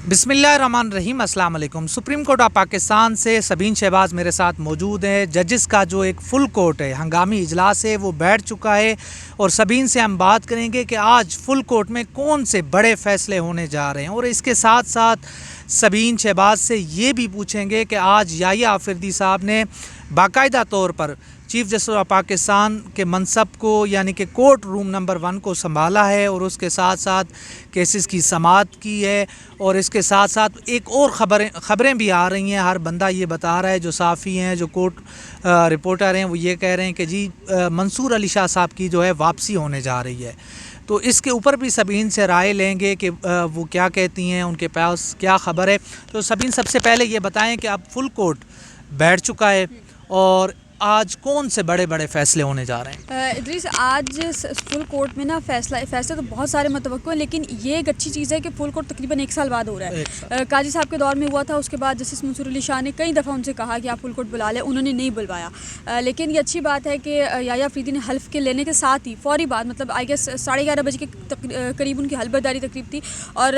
बिस्मिल्लाहिर्रहमानिर्रहीम, अस्सलाम वालेकुम। सुप्रीम कोर्ट ऑफ पाकिस्तान से सबीन शहबाज मेरे साथ मौजूद हैं। जजेस का जो एक फुल कोर्ट है, हंगामी इजलास है, वो बैठ चुका है और सबीन से हम बात करेंगे कि आज फुल कोर्ट में कौन से बड़े फैसले होने जा रहे हैं। और इसके साथ साथ सबीन शहबाज से ये भी पूछेंगे कि आज याहिया आफरीदी साहब ने बाकायदा तौर पर चीफ़ जस्टिस ऑफ पाकिस्तान के मनसब को यानी कि कोर्ट रूम नंबर 1 को संभाला है और उसके साथ साथ केसेस की समाअत की है। और इसके साथ साथ एक और ख़बरें भी आ रही हैं, हर बंदा ये बता रहा है, जो साफ़ी हैं, जो कोर्ट रिपोर्टर हैं, वो ये कह रहे हैं कि जी मंसूर अली शाह साहब की जो है वापसी होने जा रही है। तो इसके ऊपर भी सबीन से राय लेंगे कि वो क्या कहती हैं, उनके पास क्या ख़बर है। तो सबीन, सबसे पहले ये बताएं कि अब फुल कोर्ट बैठ चुका है और आज कौन से बड़े बड़े फैसले होने जा रहे हैं? इदरीस, आज फुल कोर्ट में ना फैसले तो बहुत सारे मुतवक्को हैं, लेकिन ये एक अच्छी चीज़ है कि फुल कोर्ट तकरीबन 1 साल बाद हो रहा है। काजी साहब के दौर में हुआ था, उसके बाद जस्टिस मंसूर अली शाह ने कई दफ़ा उनसे कहा कि आप फुल कोर्ट बुला लें, उन्होंने नहीं बुलवाया। लेकिन ये अच्छी बात है कि याहिया आफरीदी ने हल्फ के लेने के साथ ही फौरी बाद, मतलब आई गेस 11:30 बजे के करीब उनकी हलफबर्दारी तकरीब थी और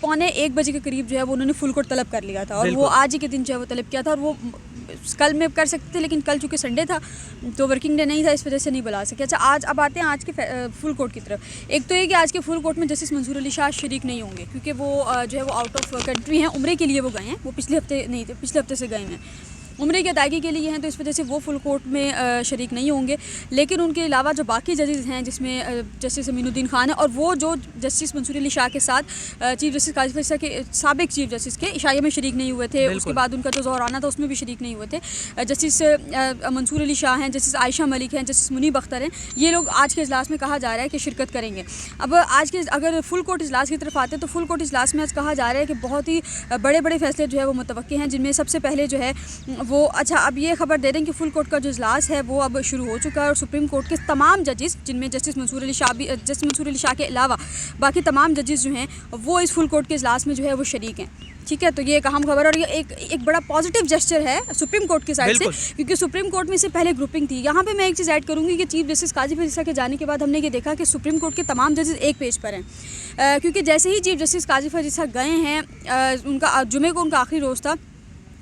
12:45 बजे के करीब जो है वो उन्होंने फुल कोर्ट तलब कर लिया था। और वो आज ही के दिन जो है वो तलब किया था और वो कल में कर सकते थे, लेकिन कल चूँकि संडे था तो वर्किंग डे नहीं था, इस वजह से नहीं बुला सके। अच्छा, अब आते हैं आज के फुल कोर्ट की तरफ। एक तो ये कि आज के फुल कोर्ट में जस्टिस मंसूर अली शाह शरीक नहीं होंगे, क्योंकि वो जो है वो आउट ऑफ कंट्री हैं, उम्रे के लिए वो गए हैं। वो पिछले हफ्ते नहीं थे, पिछले हफ्ते से गए हैं, उम्रे की अदायगी के लिए हैं, तो इस वजह से वो फुल कोर्ट में शरीक नहीं होंगे। लेकिन उनके अलावा जो बाकी जजेस हैं, जिसमें जस्टिस अमीनुद्दीन खान है और वो जो जस्टिस मंसूर अली शाह के साथ चीफ जस्टिस काजी फैसला के साबिक चीफ जस्टिस के इशाया में शरीक नहीं हुए थे, उसके बाद उनका जो ज़ोहराना था उसमें भी शरीक नहीं हुए थे। जस्टिस मंसूर अली शाह हैं, जस्टिस आयशा मलिक हैं, जस्टिस मुनीब अख्तर हैं, ये लोग आज के इजलास में कहा जा रहा है कि शिरकत करेंगे। अब आज के अगर फुल कोर्ट इजलास की तरफ आते हैं तो फुल कोर्ट इजलास में आज कहा जा रहा है कि बहुत ही बड़े बड़े फैसले जो है वो मुतवक्के हैं, जिनमें सबसे पहले जो है वो अब ये खबर दे रहे हैं कि फुल कोर्ट का जो इजलास है वो अब शुरू हो चुका है और सुप्रीम कोर्ट के तमाम जजेस, जिनमें जस्टिस मंसूर अली शाह के अलावा बाकी तमाम जजेस जो हैं वो इस फुल कोर्ट के इजलास में जो है वो शरीक हैं। ठीक है, तो ये एक अहम खबर और ये एक बड़ा पॉजिटिव जेस्चर है सुप्रीम कोर्ट की साइड से, क्योंकि सुप्रीम कोर्ट में से पहले ग्रुपिंग थी। यहाँ पे मैं एक चीज़ ऐड करूँगी कि चीफ जस्टिस काजी फैसला के जाने के बाद हमने ये देखा कि सुप्रीम कोर्ट के तमाम जजेस एक पेज पर हैं, क्योंकि जैसे ही चीफ जस्टिस काजी फैसला गए हैं, उनका जुमे को उनका आखिरी रोज़ था,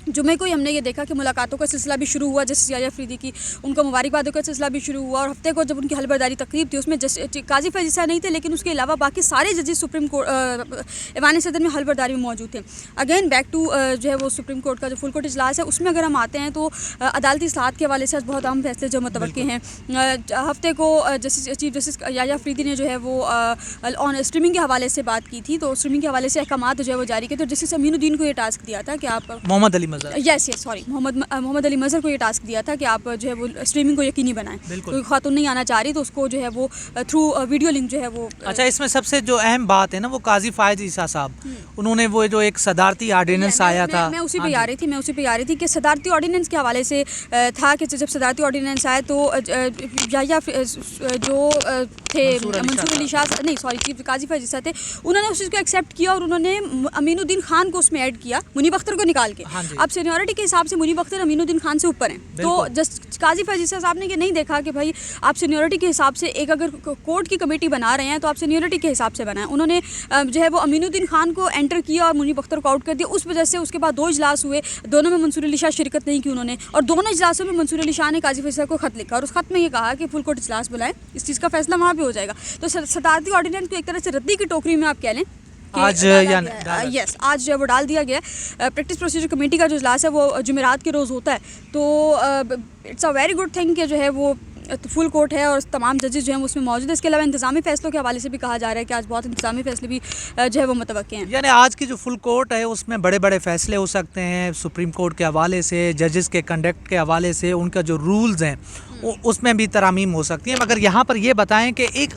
जुमे को ही हमने ये देखा कि मुलाकातों का सिलसिला भी शुरू हुआ जस्टिस याहिया आफरीदी की, उनका मुबारकबादों का सिलसिला भी शुरू हुआ और हफ्ते को जब उनकी हलबरदारी तकरीब थी उसमें काजी फैसला नहीं थे, लेकिन उसके अलावा बाकी सारे जजेस सुप्रीम कोर्ट ऐवान सदर में हलबरदारी में मौजूद थे। अगेन बैक टू जो है वो सुप्रीम कोर्ट का जो फुल कोर्ट इजलास है, उसमें अगर हम आते हैं तो अदालती इस्लाहत के हवाले से बहुत अहम फैसले जो मुतवक्के हैं। हफ्ते को चीफ जस्टिस याहिया आफरीदी ने जो है वो ऑन स्ट्रीमिंग के हवाले से बात की थी, तो स्ट्रीमिंग के हवाले से अहकाम जो है वो जारी किए। तो जस्टिस अमीनुद्दीन को ये टास्क दिया था कि आप मोहम्मद अली मज़हर को ये टास्क दिया था कि आप जो है वो स्ट्रीमिंग को यकीनी बनाएं। कोई खातून नहीं आना चाह रही तो उसको जो है वो थ्रू वीडियो लिंक जो है वो। अच्छा, इसमें सबसे जो अहम बात है ना वो काजी फायद ईसा साहब, उन्होंने वो जो एक सदारती ऑर्डिनेंस आया था, मैं उसी पे आ रही थी कि सदारती ऑर्डिनेंस के हवाले से था कि जब सदारती ऑर्डिनेंस आया तो याहिया जो थे मंसूर अली शाह चीफ काजी फैज़ ईसा थे, उन्होंने उस चीज़ को एक्सेप्ट किया और उन्होंने अमीनुद्दीन खान को उसमें ऐड किया, मुनीब अख्तर को निकाल के। अब सीनियरिटी के हिसाब से मुनीब अख्तर अमीनुद्दीन खान से ऊपर हैं, तो जस्ट काजी फैज़ ईसा साहब ने ये नहीं देखा कि भाई आप सीनियरिटी के हिसाब से एक अगर कोर्ट की कमेटी बना रहे हैं तो आप सीनियरिटी के हिसाब से बनाएं। उन्होंने जो है वो अमीनुद्दीन खान को एंटर किया और मुनीब अख्तर को आउट कर दिया। उस वजह से उसके बाद 2 इजलास हुए, दोनों में मंसूर अली शाह शिरकत नहीं की उन्होंने, और दोनों इजलासों में मंसूर अली शाह ने काजी फैसला को खत लिखा और उस खत में ये कहा कि फुल कोर्ट इजलास बुलाएं, इस चीज़ का फैसला वहाँ पर हो जाएगा। तो सदारती ऑर्डिनेंस को एक तरह से रद्दी की टोकरी में आप कह लें आज आज वो डाल दिया गया। प्रैक्टिस प्रोसीजर कमेटी का जो इजलास है वो जुमेरात के रोज़ होता है, तो it's a very good thing कि जो है वो फुल कोर्ट है और तमाम जजेस जो हैं उसमें मौजूद है। इसके अलावा इंतजामी फैसलों के हवाले से भी कहा जा रहा है कि आज बहुत इंतजामी फैसले भी जो है वो मुतवक्के हैं। यानी आज की जो फुल कोर्ट है उसमें बड़े बड़े फैसले हो सकते हैं सुप्रीम कोर्ट के हवाले से, जजेस के कंडक्ट के हवाले से, उनका जो रूल्स हैं उसमें भी तरामीम हो सकती हैं। मगर यहाँ पर ये बताएँ कि एक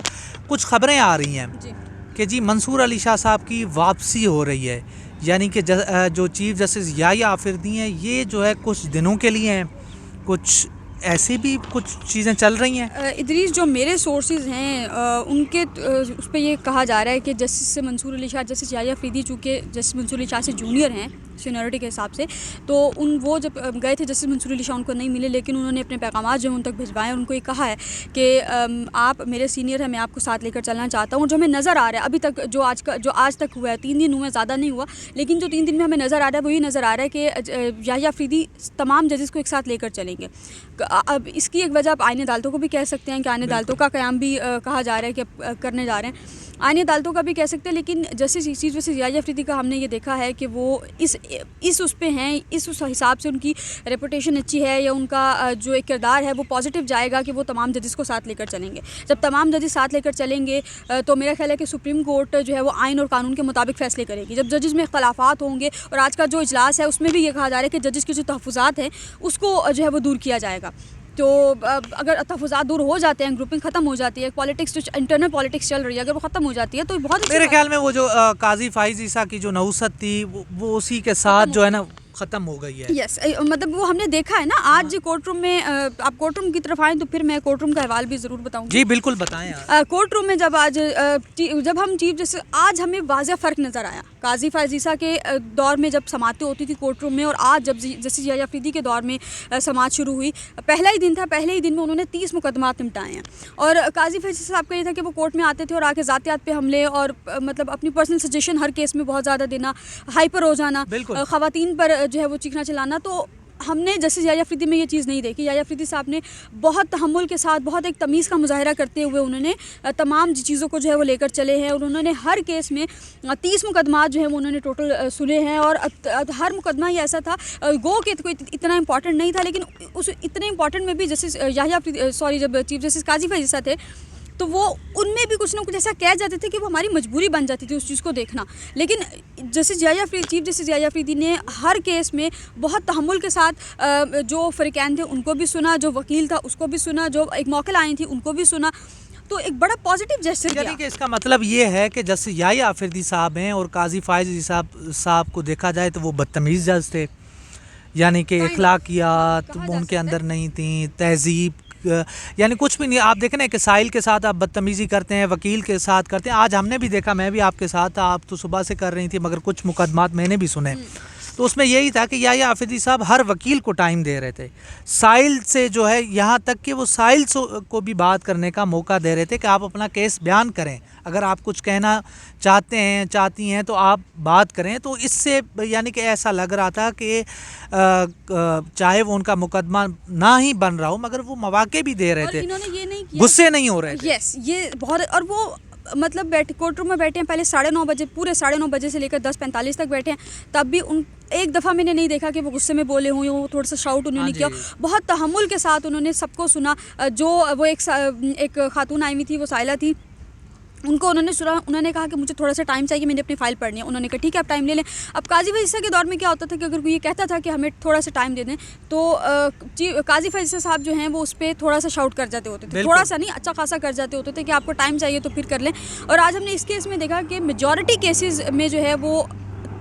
कुछ ख़बरें आ रही हैं कि जी मंसूर अली शाह साहब की वापसी हो रही है, यानी कि जो चीफ जस्टिस याहिया आफरीदी हैं ये जो है कुछ दिनों के लिए हैं, कुछ ऐसी भी कुछ चीज़ें चल रही हैं। इदरीस, जो मेरे सोर्सेज हैं उनके उस पर ये कहा जा रहा है कि जस्टिस मंसूर अली शाह, जस्टिस याहिया आफरीदी चूँकि जस्टिस मंसूर अली शाह से जूनियर हैं सीनियरिटी के हिसाब से। तो वो जब गए थे जस्टिस मंसूर अली शाह उनको नहीं मिले, लेकिन उन्होंने अपने पैगाम जो उन तक भिजवाएं और उनको ये कहा है कि आप मेरे सीनियर हैं, मैं आपको साथ लेकर चलना चाहता हूँ। जो हमें नज़र आ रहा है अभी तक, जो आज तक हुआ है, 3 दिन हुए, ज़्यादा नहीं हुआ, लेकिन जो 3 दिन में हमें नज़र आ रहा है वो ये नज़र आ रहा है कि याहिया अफरीदी तमाम जजेस को एक साथ लेकर चलेंगे। अब इसकी एक वजह आप आईनी अदालतों को भी कह सकते हैं कि आईनी अदालतों का क़याम भी कहा जा रहा है कि करने जा रहे हैं, आईनी अदालतों का भी कह सकते हैं। लेकिन जस्टिस याहिया अफरीदी का हमने ये देखा है कि वो इस उस पे हैं, इस उस हिसाब से उनकी रेपुटेशन अच्छी है या उनका जो एक किरदार है वो पॉजिटिव जाएगा कि वो तमाम जजेस को साथ लेकर चलेंगे। जब तमाम जजेस साथ लेकर चलेंगे तो मेरा ख्याल है कि सुप्रीम कोर्ट जो है वो आइन और कानून के मुताबिक फ़ैसले करेगी। जब जजेस में इख्तलाफात होंगे, और आज का जो इजलास है उसमें भी ये कहा जा रहा है कि जजेस के जो तहफ़्फ़ुज़ात हैं उसको जो है वो दूर किया जाएगा। तो अगर तहफ़्फ़ुज़ात दूर हो जाते हैं, ग्रुपिंग ख़त्म हो जाती है, पॉलिटिक्स जो इंटरनल पॉलिटिक्स चल रही है अगर वो ख़त्म हो जाती है तो बहुत मेरे ख्याल में वो जो काजी फ़ाइज़ ईसा की जो नहुसत थी वो उसी के साथ जो है ना ख़त्म हो गई है। यस, मतलब वो हमने देखा है ना आज कोर्ट रूम में। आप कोर्ट रूम की तरफ आएँ तो फिर मैं कोर्ट रूम का हवाल भी ज़रूर बताऊँगी। जी बिल्कुल बताएं। कोर्ट रूम में जब हम चीफ जस्टिस, आज हमें वाज़ह फ़र्क नज़र आया काजी फ़ाइज़ ईसा के दौर में जब समातें होती थी कोर्ट रूम में, और आज जब जस्टिस याहिया अफरीदी के दौर में समात शुरू हुई। पहला ही दिन था, पहले ही दिन में उन्होंने 30 मुकदमात निपटाए हैं। और काजी फ़ाइज़ ईसा साहब का ये था कि वो कोर्ट में आते थे और आके ज़ातियात पे हमले और मतलब अपनी पर्सनल सजेशन हर केस में बहुत ज़्यादा देना, हाइपर हो जाना, ख़वातीन पर जो है वो चीखना चिल्लाना। तो हमने जस्टिस याहिया अफरीदी में ये चीज़ नहीं देखी। याहिया अफरीदी साहब ने बहुत तहम्मुल के साथ, बहुत एक तमीज़ का मुजाहरा करते हुए उन्होंने तमाम चीज़ों को जो है वो लेकर चले हैं, और उन्होंने हर केस में 30 मुकदमात जो है वो उन्होंने टोटल सुने हैं। और हर मुकदमा ये ऐसा था गो कि कोई इतना इंपॉर्टेंट नहीं था, लेकिन उस इतने इंपॉर्टेंट में भी जस्टिस याहिया अफरीदी जब चीफ जस्टिस काजी फ़ाइज़ ईसा थे तो वो उनमें भी कुछ ना कुछ ऐसा कह जाते थे कि वो हमारी मजबूरी बन जाती थी उस चीज़ को देखना। लेकिन चीफ जस्टिस याहिया अफरीदी ने हर केस में बहुत तहम्मुल के साथ जो फ़रीक़ैन थे उनको भी सुना, जो वकील था उसको भी सुना, जो एक मौक़िल आई थी उनको भी सुना। तो एक बड़ा पॉजिटिव जेस्चर किया। यानी कि इसका मतलब ये है कि जस्टिस याहिया अफरीदी साहब हैं और काजी फ़ाइज़ साहब को देखा जाए तो वो बदतमीज़ जज थे, यानी कि अखलाकियात उनके अंदर नहीं थी, तहज़ीब यानी कुछ भी नहीं। आप देखें ना कि साहिल के साथ आप बदतमीज़ी करते हैं, वकील के साथ करते हैं। आज हमने भी देखा, मैं भी आपके साथ था, आप तो सुबह से कर रही थी, मगर कुछ मुकदमात मैंने भी सुने तो उसमें यही था कि याहिया अफरीदी साहब हर वकील को टाइम दे रहे थे। साहिल से जो है यहाँ तक कि वो साहिल को भी बात करने का मौका दे रहे थे कि आप अपना केस बयान करें, अगर आप कुछ कहना चाहती हैं तो आप बात करें। तो इससे यानी कि ऐसा लग रहा था कि चाहे वो उनका मुकदमा ना ही बन रहा हो मगर वो मौके भी दे रहे थे, इन्होंने ये नहीं किया, गुस्से नहीं हो रहे थे। यस, ये बहुत। और वो मतलब कोर्ट रूम में बैठे हैं, पहले 9:30 बजे, पूरे 9:30 बजे से लेकर 10:45 तक बैठे हैं, तब भी एक दफ़ा मैंने नहीं देखा कि वो गुस्से में बोले हों या वो थोड़ा सा शाउट उन्होंने किया। बहुत तहम्मुल के साथ उन्होंने सबको सुना। जो वो एक खातून आई हुई थी, वो साइला थी, उनको उन्होंने सुना। उन्होंने कहा कि मुझे थोड़ा सा टाइम चाहिए, मैंने अपनी फ़ाइल पढ़नी है। उन्होंने कहा ठीक है आप टाइम ले लें। अब काजी फ़ाइज़ ईसा के दौर में क्या होता था कि अगर कोई ये कहता था कि हमें थोड़ा सा टाइम दे दें तो काजी फ़ाइज़ ईसा साहब जो हैं वो उस पर थोड़ा सा शाउट कर जाते होते थे, थोड़ा सा नहीं, अच्छा खासा कर जाते होते थे कि आपको टाइम चाहिए तो फिर कर लें। और आज हमने इस केस में देखा कि मेजॉरिटी केसेस में जो है वो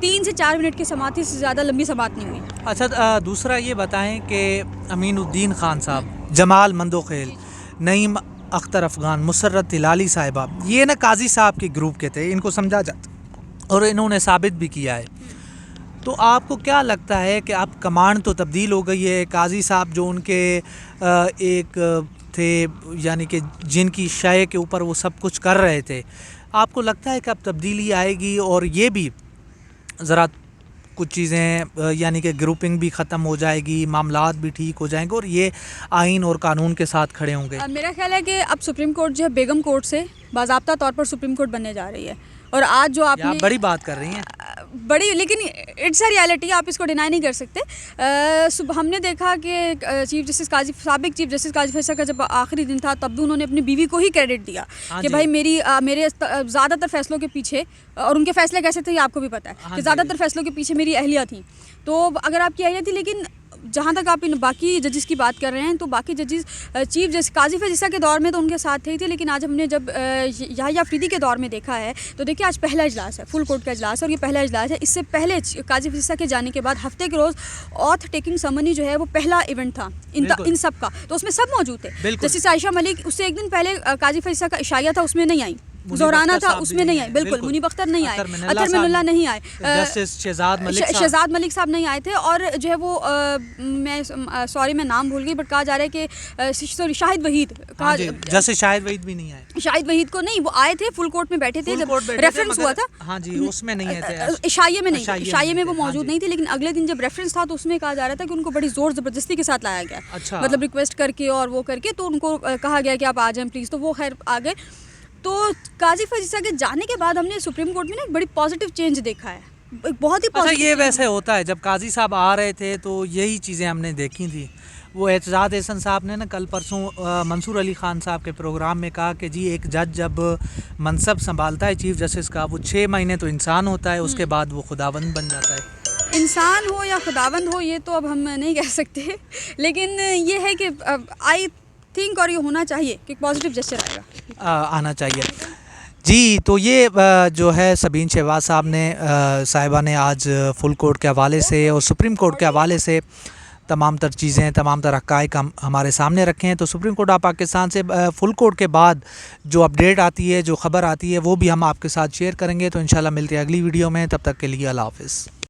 3 से 4 मिनट की समात से ज़्यादा लंबी समात नहीं हुई। अच्छा, दूसरा ये बताएं कि अमीनुद्दीन खान साहब, जमाल मंदोखेल, नईम अख्तर अफ़गान, मुसर्रत हिलाली साहिबा, ये ना काजी साहब के ग्रुप के थे, इनको समझा जाता और इन्होंने साबित भी किया है। तो आपको क्या लगता है कि अब कमांड तो तब्दील हो गई है, काजी साहब जो उनके एक थे यानी कि जिनकी शय के ऊपर वो सब कुछ कर रहे थे, आपको लगता है कि अब तब्दीली आएगी और ये भी ज़रा कुछ चीज़ें यानी कि ग्रुपिंग भी ख़त्म हो जाएगी, मामलात भी ठीक हो जाएंगे और ये आइन और कानून के साथ खड़े होंगे? मेरा ख्याल है कि अब सुप्रीम कोर्ट जो है बेगम कोर्ट से बाज़ाब्ता तौर पर सुप्रीम कोर्ट बनने जा रही है। और आज जो आपने आप बड़ी बात कर रही हैं, बड़ी, लेकिन इट्स अ रियलिटी, आप इसको डिनाई नहीं कर सकते। हमने देखा कि साबिक चीफ जस्टिस काजी फ़ाइज़ ईसा का जब आखिरी दिन था तब भी उन्होंने अपनी बीवी को ही क्रेडिट दिया कि भाई मेरे ज़्यादातर फैसलों के पीछे, और उनके फैसले कैसे थे आपको भी पता है कि ज़्यादातर फैसलों के पीछे मेरी अहलिया थी। तो अगर आपकी अहलिया थी, लेकिन जहाँ तक आप इन बाकी जजेस की बात कर रहे हैं तो बाकी जजेस चीफ जस्टिस काजी फ़ाइज़ ईसा के दौर में तो उनके साथ थे ही, लेकिन आज हमने जब याहिया अफरीदी के दौर में देखा है तो देखिए आज पहला इजलास है, फुल कोर्ट का इजलास है और ये पहला इजलास है। इससे पहले काजी फ़ाइज़ ईसा के जाने के बाद हफ्ते के रोज़ ऑथ टेकिंग समनी जो है वो पहला इवेंट था इन सब का, तो उसमें सब मौजूद थे। जस्टिस आयशा मलिक उससे एक दिन पहले काजी फ़ाइज़ ईसा का इशाया था उसमें नहीं आई, मुनीब जोहराना अख्तर था साहब भी उसमें नहीं आए, बिल्कुल बिल्कुल। मुनीब अख्तर नहीं आए, अतर मिनल्ला अतर मिनल्ला साहब, नहीं आए, जस्टिस शहजाद मलिक साहब, शहजाद मलिक साहब नहीं आए थे, और जो है वो मैं सॉरी मैं नाम भूल गई, बट कहा जा रहा है कि सॉरी शाहिद वहीद हाँ जी, जस्टिस शाहिद वहीद भी नहीं आए। शाहिद वहीद को नहीं, वो आए थे, फुल कोर्ट में बैठे थे फुल जब कोर्ट बैठे थे, रेफरेंस हुआ मगर- था। हाँ जी, उसमें नहीं आए थे। इशाइये में नहीं थे, इशाइये इशाइये में नहीं वो थे, हाँ मौजूद जी। नहीं थे, लेकिन अगले दिन जब रेफरेंस था तो उसमें कहा जा रहा था कि उनको बड़ी जोर ज़बरदस्ती के साथ लाया गया, अच्छा। मतलब रिक्वेस्ट करके और वो करके, तो उनको कहा गया कि आप आ जाएं प्लीज़, तो वो खैर आ गए। तो काजी फजीसा के जाने के बाद हमने सुप्रीम कोर्ट में ना एक बड़ी पॉजिटिव चेंज देखा है, एक बहुत ही अच्छा, पॉजिटिव। ये वैसे होता है जब काजी साहब आ रहे थे तो यही चीज़ें हमने देखी थी। वो एतजाद एहसन साहब ने ना कल परसों मंसूर अली ख़ान साहब के प्रोग्राम में कहा कि जी एक जज जब मनसब संभालता है चीफ़ जस्टिस का, वो 6 महीने तो इंसान होता है, उसके बाद वो खुदावंद बन जाता है। इंसान हो या खुदावंद हो ये तो अब हम नहीं कह सकते, लेकिन ये है कि आई थिंक, और ये होना चाहिए कि पॉजिटिव जेस्चर आएगा, आना चाहिए जी। तो ये जो है सबीन शहबाज साहब ने साहिबा ने आज फुल कोर्ट के हवाले से और सुप्रीम कोर्ट के हवाले से तमाम तर चीज़ें, तमाम तर हक़ाइक़ हम हमारे सामने रखे हैं। तो सुप्रीम कोर्ट ऑफ पाकिस्तान से फुल कोर्ट के बाद जो अपडेट आती है, जो ख़बर आती है, वो भी हम आपके साथ शेयर करेंगे। तो इंशाल्लाह मिलते हैं अगली वीडियो में, तब तक के लिए अल्लाह हाफ़िज़।